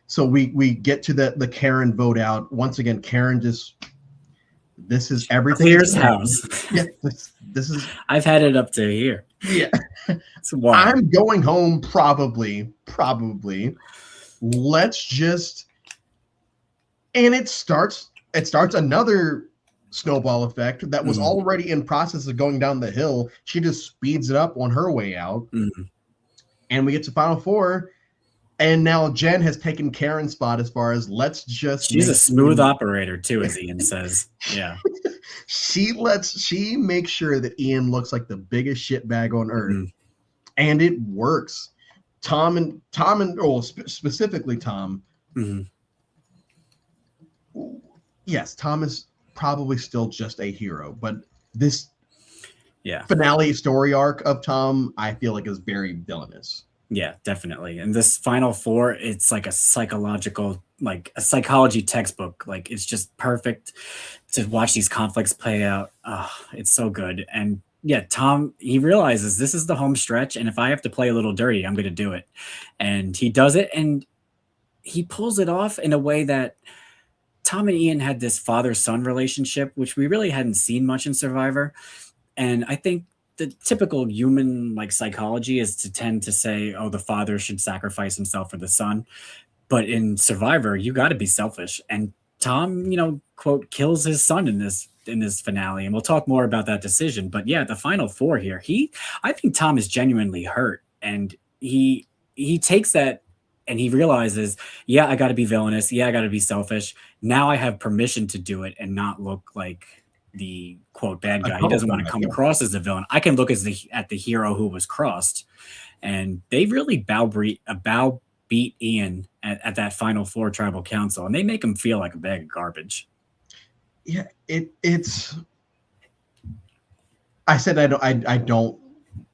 So we get to the Caryn vote out. Once again, Caryn this is everything. Clears house. Yeah, this is. I've had it up to here. Yeah. I'm going home probably. Let's just And it starts another snowball effect that was already in process of going down the hill. She just speeds it up on her way out. And we get to Final Four. And now Jen has taken Caryn's spot as far as let's just. She's a smooth operator too, as Ian says. Yeah. She makes sure that Ian looks like the biggest shitbag on earth. And it works. Specifically Tom. Yes, Tom is probably still just a hero, but this finale story arc of Tom, I feel like, is very villainous. Yeah, definitely. And this Final Four, it's like a psychology textbook. Like, it's just perfect to watch these conflicts play out. Oh, it's so good. And yeah, Tom, he realizes this is the home stretch, and if I have to play a little dirty, I'm going to do it. And he does it, and he pulls it off in a way that Tom and Ian had this father-son relationship, which we really hadn't seen much in Survivor. And I think the typical human psychology is to tend to say, oh, the father should sacrifice himself for the son. But in Survivor, you got to be selfish. And Tom, quote, kills his son in this finale. And we'll talk more about that decision. But yeah, the Final Four here, I think Tom is genuinely hurt. And he takes that and he realizes, yeah, I got to be villainous. Yeah, I got to be selfish. Now I have permission to do it and not look like the quote bad guy. He doesn't want to come across as a villain. I can look at the hero who was crossed, and they really beat Ian at that Final Four tribal council, and they make him feel like a bag of garbage. Yeah, it's. I said I don't.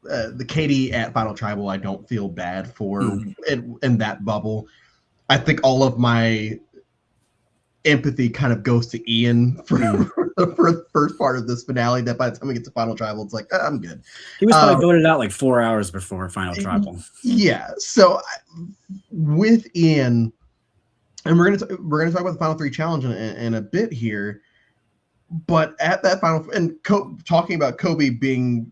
The Katie at Final Tribal, I don't feel bad for in that bubble. I think all of my empathy kind of goes to Ian for the first part of this finale, that by the time we get to Final Tribal, it's like, I'm good. He was probably voted out 4 hours before Final Tribal. Yeah. So with Ian, and we're gonna talk about the Final Three challenge in a bit here, but at that final, and talking about Kobe being,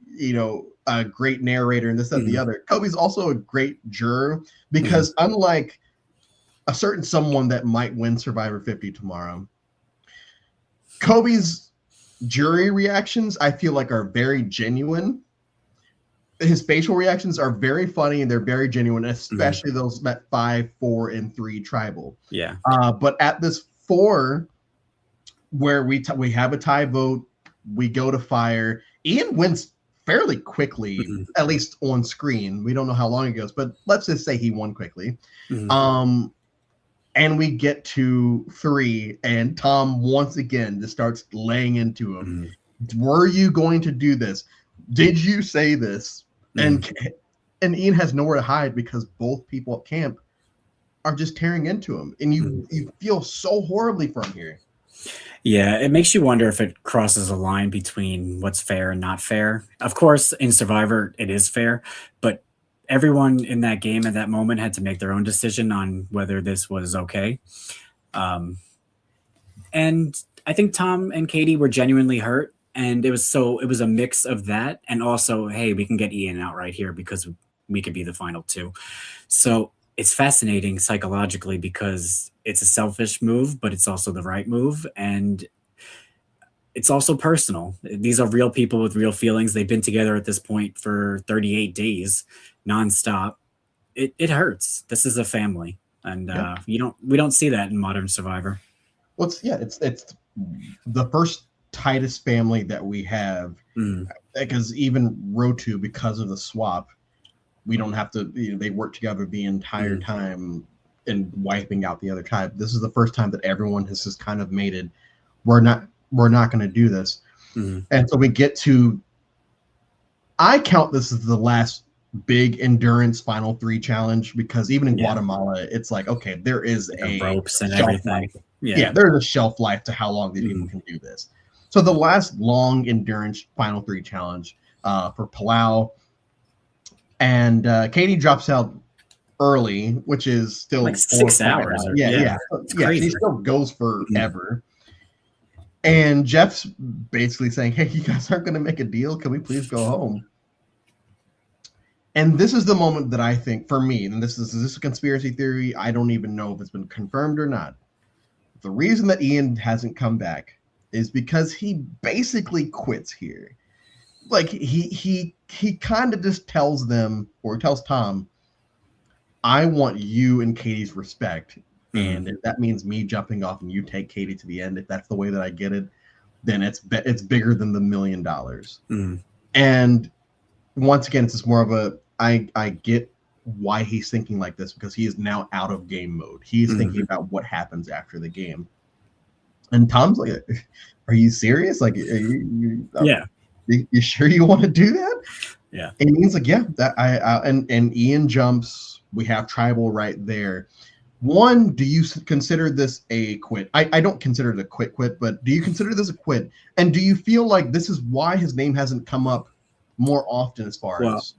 a great narrator and this, that, and the other, Kobe's also a great juror because unlike a certain someone that might win Survivor 50 tomorrow, Kobe's jury reactions, I feel like, are very genuine. His facial reactions are very funny and they're very genuine, especially those at 5, 4, and 3 tribal. Yeah. But at this 4, where we have a tie vote, we go to fire. Ian wins fairly quickly, at least on screen. We don't know how long it goes, but let's just say he won quickly. And we get to 3, and Tom once again just starts laying into him. Were you going to do this? Did you say this? And Ian has nowhere to hide because both people at camp are just tearing into him, and you feel so horribly for him here. Yeah, it makes you wonder if it crosses a line between what's fair and not fair. Of course, in Survivor, it is fair, but everyone in that game at that moment had to make their own decision on whether this was okay. And I think Tom and Katie were genuinely hurt, and it was a mix of that and also, hey, we can get Ian out right here because we could be the final 2. So it's fascinating psychologically because it's a selfish move, but it's also the right move. And it's also personal. These are real people with real feelings. They've been together at this point for 38 days nonstop. It hurts. This is a family. And we don't see that in modern Survivor. Well, it's the first tightest family that we have, because even Rotu, because of the swap, we don't have to, they work together the entire time and wiping out the other tribe. This is the first time that everyone has just kind of made it, we're not going to do this. And so we get to, I count this as the last big endurance Final 3 challenge, because even in Guatemala, it's like, okay, there is the ropes and everything. There's a shelf life to how long these people can do this. So the last long endurance Final 3 challenge for Palau, and Katie drops out early, which is still 6 hours. Yeah. She still goes forever. And Jeff's basically saying, hey, you guys aren't going to make a deal. Can we please go home? And this is the moment that I think, for me, and is this a conspiracy theory? I don't even know if it's been confirmed or not. the reason that Ian hasn't come back is because he basically quits here. Like he kind of just tells them, or tells Tom, I want you and Katie's respect. And if that means me jumping off and you take Katie to the end, if that's the way that I get it, then it's bigger than the $1 million. And once again, it's just more of a, I get why he's thinking like this, because he is now out of game mode. He's thinking about what happens after the game. And Tom's like, are you serious? Like, you sure you want to do that? Yeah. And Ian's like, yeah, that and Ian jumps. We have tribal right there. One, do you consider this a quit? I don't consider it a quit, but do you consider this a quit? And do you feel like this is why his name hasn't come up more often as far as?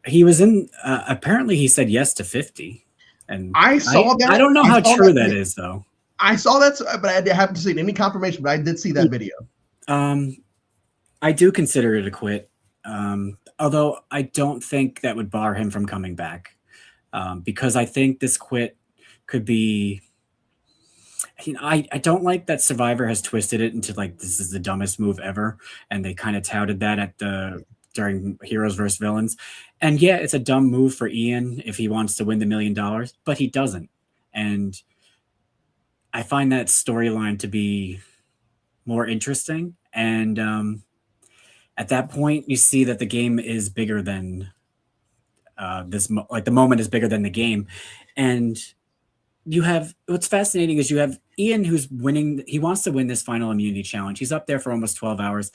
He was in, apparently he said yes to 50. And I saw that. I don't know how true that is, though. I saw that, but I haven't seen any confirmation, but I did see that video. I do consider it a quit, although I don't think that would bar him from coming back, because I think this quit could be, I don't like that Survivor has twisted it into like, this is the dumbest move ever, and they kind of touted that during Heroes vs. Villains. And yeah, it's a dumb move for Ian if he wants to win the $1 million, but he doesn't. And I find that storyline to be more interesting. And at that point, you see that the game is bigger than like the moment is bigger than the game. And you have, what's fascinating is you have Ian who's winning. He wants to win this final immunity challenge. He's up there for almost 12 hours,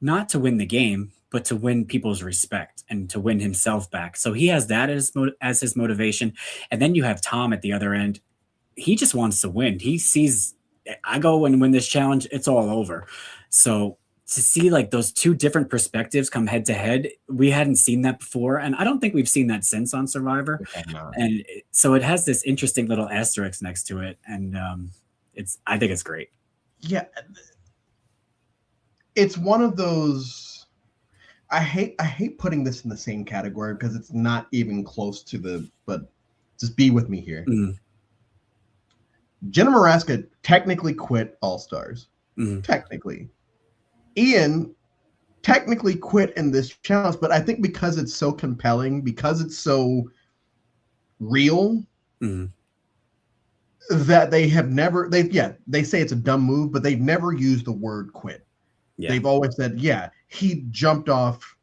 not to win the game, but to win people's respect and to win himself back. So he has that as his motivation. And then you have Tom at the other end. He just wants to win. He sees, I go and win this challenge, it's all over. So to see like those two different perspectives come head to head, we hadn't seen that before. And I don't think we've seen that since on Survivor. And so it has this interesting little asterisk next to it. And I think it's great. Yeah. It's one of those, I hate putting this in the same category because it's not even close to but just be with me here. Jenna Maraska technically quit All Stars. Technically. Ian technically quit in this challenge, but I think because it's so compelling, because it's so real, that they have never, they say it's a dumb move, but they've never used the word quit. Yeah. They've always said, he jumped off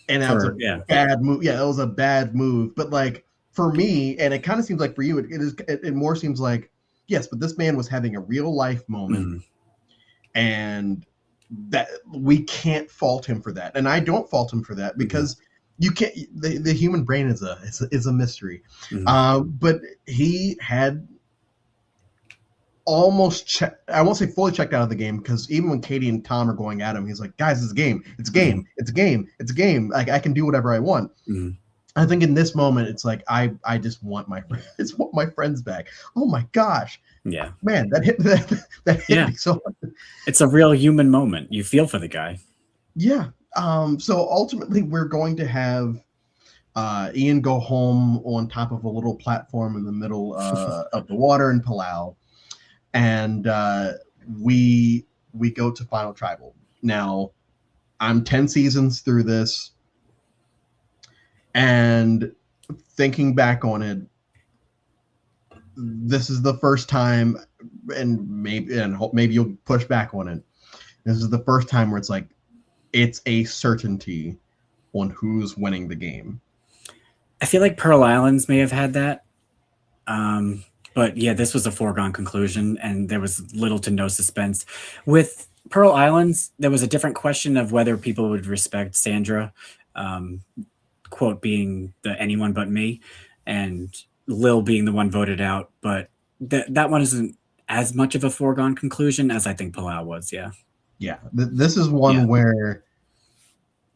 and that was a bad move. Yeah, it was a bad move. But like for me, and it kind of seems like for you, it more seems like, yes, but this man was having a real life moment, and that we can't fault him for that. And I don't fault him for that because you can't. The human brain is a mystery. But he had almost I won't say fully checked out of the game, because even when Katie and Tom are going at him, he's like, "Guys, it's a game. It's a game. It's a game. It's a game. Like I can do whatever I want." I think in this moment, it's like I just want my friends back. Oh my gosh. Yeah, man, that hit me so much. It's a real human moment. You feel for the guy. Yeah. So ultimately, we're going to have Ian go home on top of a little platform in the middle of the water in Palau, and we go to Final Tribal. Now, I'm 10 seasons through this, and thinking back on it, this is the first time, and maybe you'll push back on it. This is the first time where it's like, it's a certainty on who's winning the game. I feel like Pearl Islands may have had that. But yeah, this was a foregone conclusion, and there was little to no suspense. With Pearl Islands, there was a different question of whether people would respect Sandra, quote being the anyone but me, and Lil being the one voted out. But that one isn't as much of a foregone conclusion as I think Palau was. Yeah. This is one where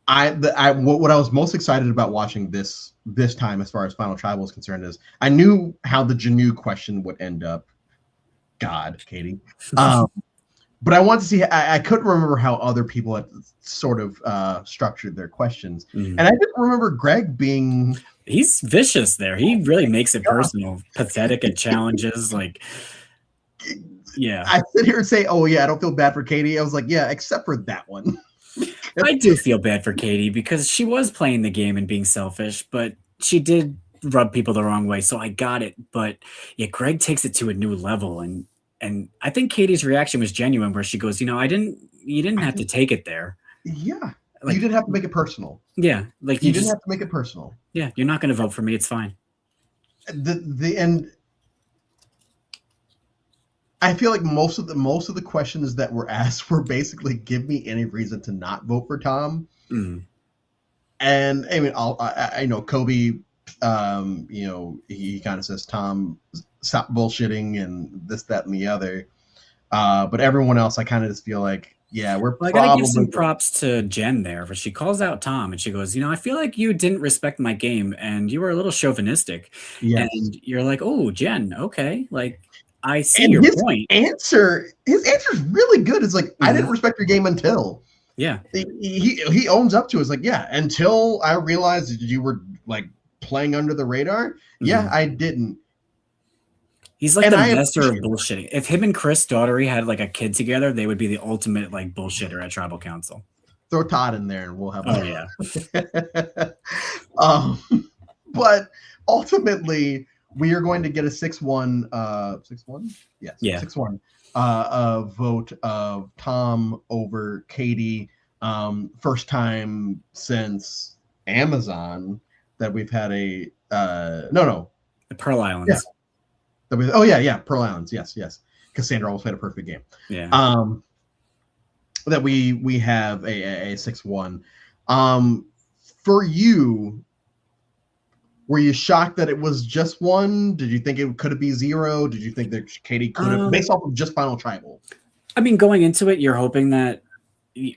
what I was most excited about watching this time, as far as Final Tribal is concerned, is I knew how the Janu question would end up. God, Katie. But I wanted to see. I couldn't remember how other people had sort of structured their questions, and I didn't remember Greg being. He's vicious there. He really makes it personal. Pathetic at challenges, like. Yeah. I sit here and say, oh yeah, I don't feel bad for Katie. I was like, yeah, except for that one. I do feel bad for Katie because she was playing the game and being selfish, but she did rub people the wrong way. So I got it. But yeah, Greg takes it to a new level. And I think Katie's reaction was genuine where she goes, you didn't have to take it there. Yeah. Like, you didn't have to make it personal. Yeah. Like you didn't have to make it personal. Yeah. You're not going to vote for me. It's fine. The end. I feel like most of the questions that were asked were basically give me any reason to not vote for Tom. Mm. And I mean, I know Kobe, he kind of says, Tom, stop bullshitting and this, that, and the other. But everyone else, I kind of just feel like, yeah, we're I gotta give some props to Jen there, but she calls out Tom and she goes, I feel like you didn't respect my game and you were a little chauvinistic. Yes. And you're like, oh, Jen, okay. Like, I see your point. His answer is really good. It's like, I didn't respect your game until. Yeah. He owns up to it. It's like, yeah, until I realized that you were like playing under the radar. Mm-hmm. Yeah, I didn't. He's like the master of bullshitting. If him and Chris Daughtery had like a kid together, they would be the ultimate like bullshitter at Tribal Council. Throw Todd in there and we'll have. Oh yeah. But ultimately, we are going to get a 6-1. 6-1? Yes. Yeah. 6-1. Vote of Tom over Katie. First time since Amazon that we've had a the Pearl Islands. Yeah. Pearl Islands. Yes. Cassandra almost played a perfect game. Yeah. That we have a 6-1. For you, were you shocked that it was just 1? Did you think it could be 0? Did you think that Katie could have, based off of just Final Tribal? I mean, going into it, you're hoping that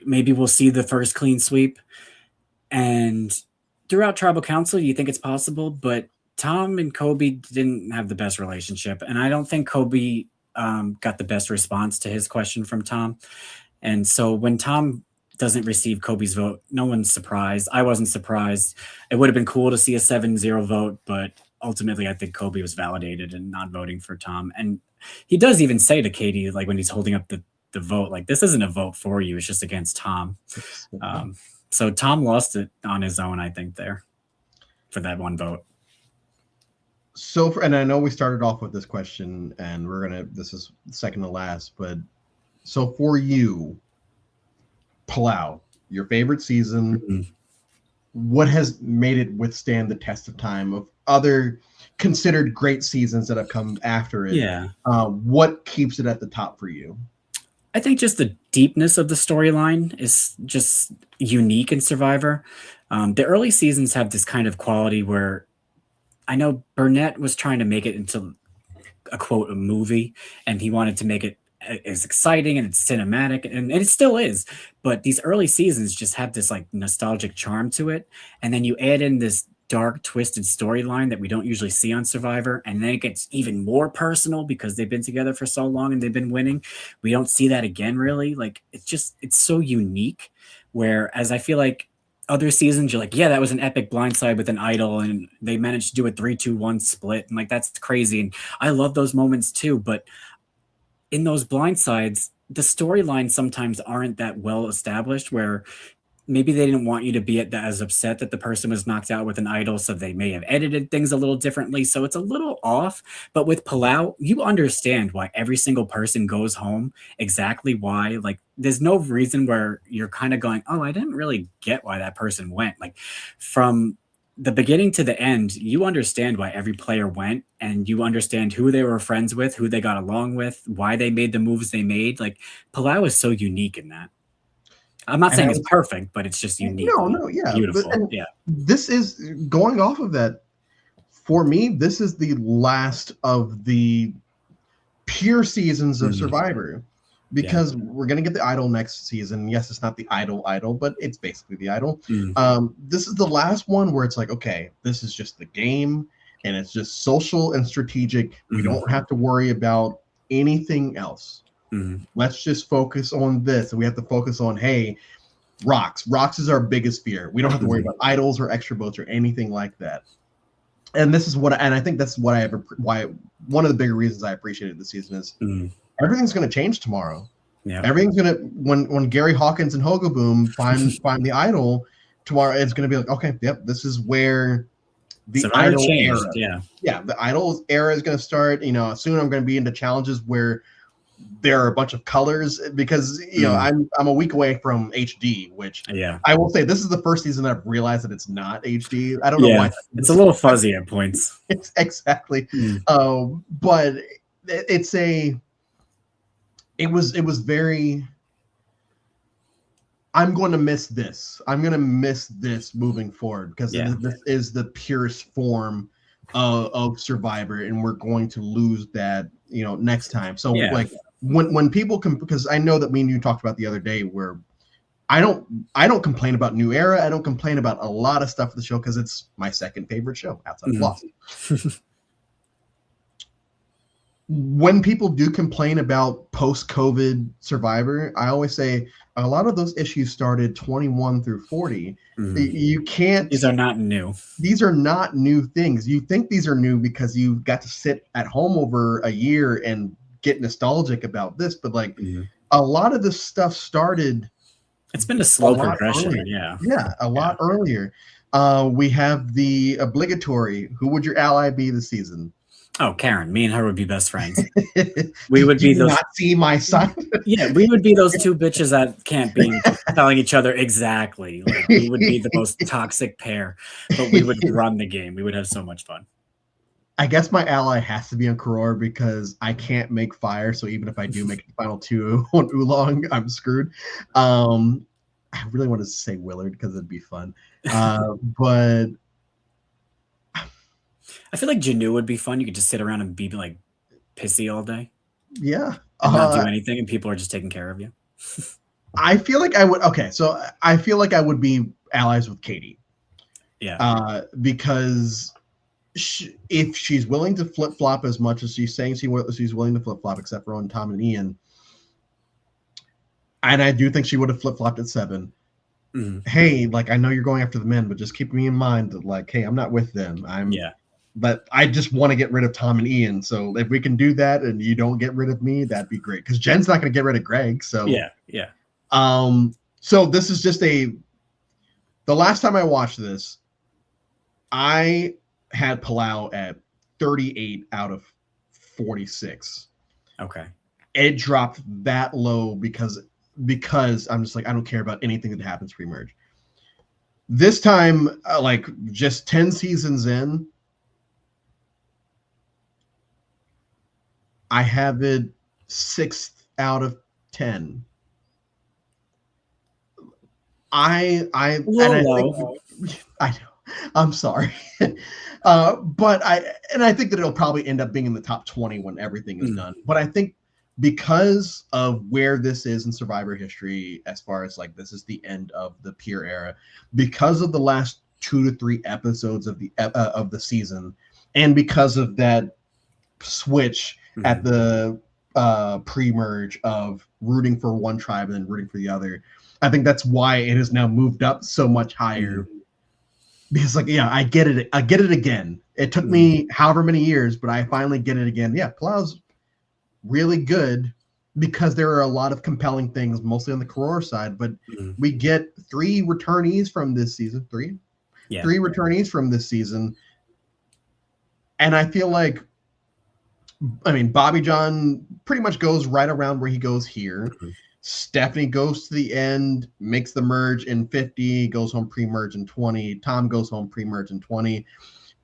maybe we'll see the first clean sweep. And throughout Tribal Council, you think it's possible, but Tom and Kobe didn't have the best relationship. And I don't think Kobe got the best response to his question from Tom. And so when Tom doesn't receive Kobe's vote, no one's surprised. I wasn't surprised. It would have been cool to see a 7-0 vote, but ultimately I think Kobe was validated in not voting for Tom. And he does even say to Katie, like when he's holding up the vote, like, this isn't a vote for you, it's just against Tom. So Tom lost it on his own, I think, there for that one vote. So, and I know we started off with this question and this is second to last, but so for you, Palau, your favorite season, mm-hmm. What has made it withstand the test of time of other considered great seasons that have come after it? Yeah. What keeps it at the top for you? I think just the deepness of the storyline is just unique in Survivor. The early seasons have this kind of quality where I know Burnett was trying to make it into a movie, and he wanted to make it as exciting and it's cinematic, and it still is. But these early seasons just have this like nostalgic charm to it. And then you add in this dark, twisted storyline that we don't usually see on Survivor. And then it gets even more personal because they've been together for so long and they've been winning. We don't see that again, really. Like, it's so unique. Whereas I feel like other seasons, you're like, yeah, that was an epic blindside with an idol, and they managed to do a 3-2-1 split. And like, that's crazy. And I love those moments too. But in those blindsides, the storylines sometimes aren't that well established, where maybe they didn't want you to be as upset that the person was knocked out with an idol, so they may have edited things a little differently. So it's a little off. But with Palau, you understand why every single person goes home, exactly why. Like, there's no reason where you're kind of going, oh, I didn't really get why that person went. Like, from the beginning to the end, you understand why every player went, and you understand who they were friends with, who they got along with, why they made the moves they made. Like, Palau is so unique in that. I'm not saying it's perfect, but it's just unique. No, yeah. Beautiful. Yeah. This is, going off of that, for me, this is the last of the pure seasons of Survivor. Because we're going to get the idol next season. Yes, it's not the idol, but it's basically the idol. This is the last one where it's like, okay, this is just the game, and it's just social and strategic. We don't have to worry about anything else. Let's just focus on this. And we have to focus on, hey, rocks. Rocks is our biggest fear. We don't have to worry about idols or extra votes or anything like that. And this is what, and I think that's what why one of the bigger reasons I appreciated the season is everything's going to change tomorrow. Yeah. Everything's going to when Gary Hawkins and Hogaboom find the idol tomorrow, it's going to be like, okay, yep, this is where the Survivor idol changed, era. Yeah, the idol era is going to start. Soon I'm going to be into challenges where there are a bunch of colors because I'm a week away from HD, which I will say this is the first season that I've realized that it's not HD. I don't know why. It's a little fuzzy at points. It's exactly, but it was very. I'm going to miss this. I'm going to miss this moving forward because this is the purest form of Survivor, and we're going to lose that, next time. So like when people can, because I know that me and you talked about the other day where I don't complain about New Era. I don't complain about a lot of stuff of the show because it's my second favorite show outside of Lost. When people do complain about post-COVID Survivor, I always say a lot of those issues started 21 through 40. You can't. These are not new. These are not new things. You think these are new because you got to sit at home over a year and get nostalgic about this, but like a lot of this stuff started. It's been a slow progression. A lot earlier. We have the obligatory. Who would your ally be this season? Oh, Caryn. Me and her would be best friends. We would be those. Not see my side. We would be those two bitches that can't be telling each other exactly. Like we would be the most toxic pair, but we would run the game. We would have so much fun. I guess my ally has to be on Karor because I can't make fire. So even if I do make the final two on Ulong, I'm screwed. I really wanted to say Willard because it'd be fun, but. I feel like Janu would be fun. You could just sit around and be like pissy all day. Yeah. And not do anything, and people are just taking care of you. I feel like I would. Okay, so I feel like I would be allies with Katie. Yeah. Because if she's willing to flip flop as much as she's saying she's willing to flip flop, except for on Tom and Ian, and I do think she would have flip flopped at 7. Hey, like I know you're going after the men, but just keep me in mind that like, hey, I'm not with them. But I just want to get rid of Tom and Ian. So if we can do that and you don't get rid of me, that'd be great. Because Jen's not going to get rid of Greg. So so this is just the last time I watched this, I had Palau at 38 out of 46. Okay. It dropped that low because I'm just like, I don't care about anything that happens pre-merge. This time, like just 10 seasons in, I have it 6th out of 10. I know. I'm sorry. But I think that it'll probably end up being in the top 20 when everything is done. But I think because of where this is in Survivor history, as far as like this is the end of the peer era, because of the last 2 to 3 episodes of the season, and because of that switch at the pre-merge of rooting for one tribe and then rooting for the other, I think that's why it has now moved up so much higher. Because like, I get it again. It took me however many years, but I finally get it again. Yeah, Palau's really good because there are a lot of compelling things, mostly on the Karor side, but we get 3 returnees from this season. 3 returnees from this season. And I feel like, I mean, Bobby John pretty much goes right around where he goes here. Stephanie goes to the end, makes the merge in 50, goes home pre-merge in 20. Tom goes home pre-merge in 20.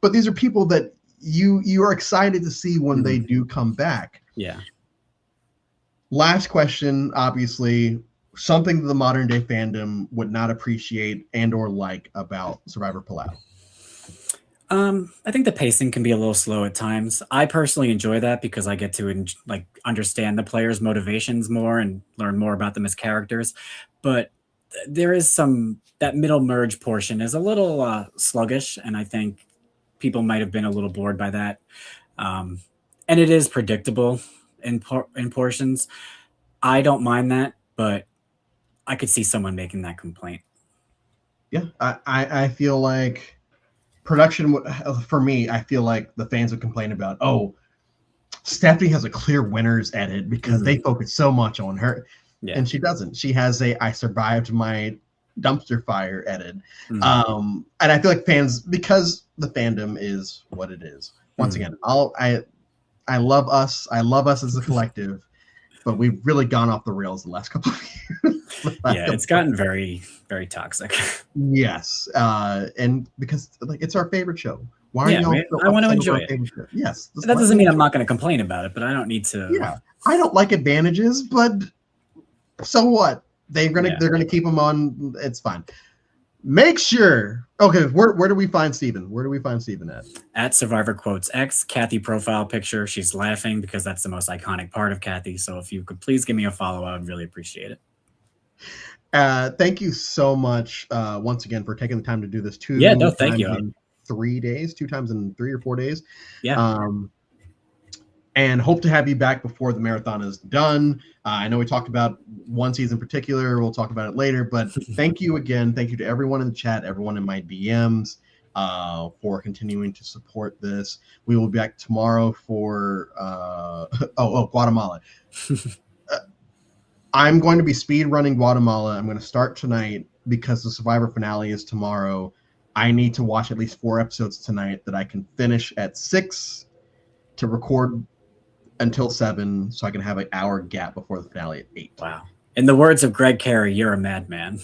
But these are people that you are excited to see when they do come back. Yeah. Last question, obviously, something that the modern day fandom would not appreciate and or like about Survivor Palau. I think the pacing can be a little slow at times. I personally enjoy that because I get to understand the players' motivations more and learn more about them as characters. But there is that middle merge portion is a little sluggish, and I think people might have been a little bored by that. And it is predictable in portions. I don't mind that, but I could see someone making that complaint. Yeah, I feel like production for me, I feel like the fans would complain about, Stephanie has a clear winners edit because they focus so much on her, and she doesn't. She has a "I survived my dumpster fire" edit, and I feel like fans, because the fandom is what it is. Once again, I love us. I love us as a collective, but we've really gone off the rails the last couple of years. It's gotten very, very toxic. Yes, and because like it's our favorite show. Why are you all I want to enjoy it. Yes. That doesn't mean I'm not going to complain about it, but I don't need to. Yeah, I don't like advantages, but so what? They're gonna keep them on. It's fine. Make sure. Okay, where do we find Steven? Where do we find Steven at? At Survivor Quotes X, Kathy profile picture. She's laughing because that's the most iconic part of Kathy. So if you could please give me a follow, I would really appreciate it. Thank you so much once again for taking the time to do this too. Thank you. 3 days, 2 times in 3 or 4 days. Yeah. And hope to have you back before the marathon is done. I know we talked about one season in particular. We'll talk about it later, but thank you again. Thank you to everyone in the chat, everyone in my DMs for continuing to support this. We will be back tomorrow for Guatemala. I'm going to be speed running Guatemala. I'm going to start tonight because the Survivor finale is tomorrow. I need to watch at least 4 episodes tonight that I can finish at 6 to record until 7, so I can have an hour gap before the finale at 8. Wow. In the words of Greg Carey, you're a madman.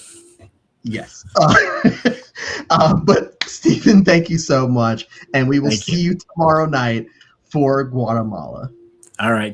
Yes. But Stephen, thank you so much. And we will see you tomorrow night for Guatemala. All right.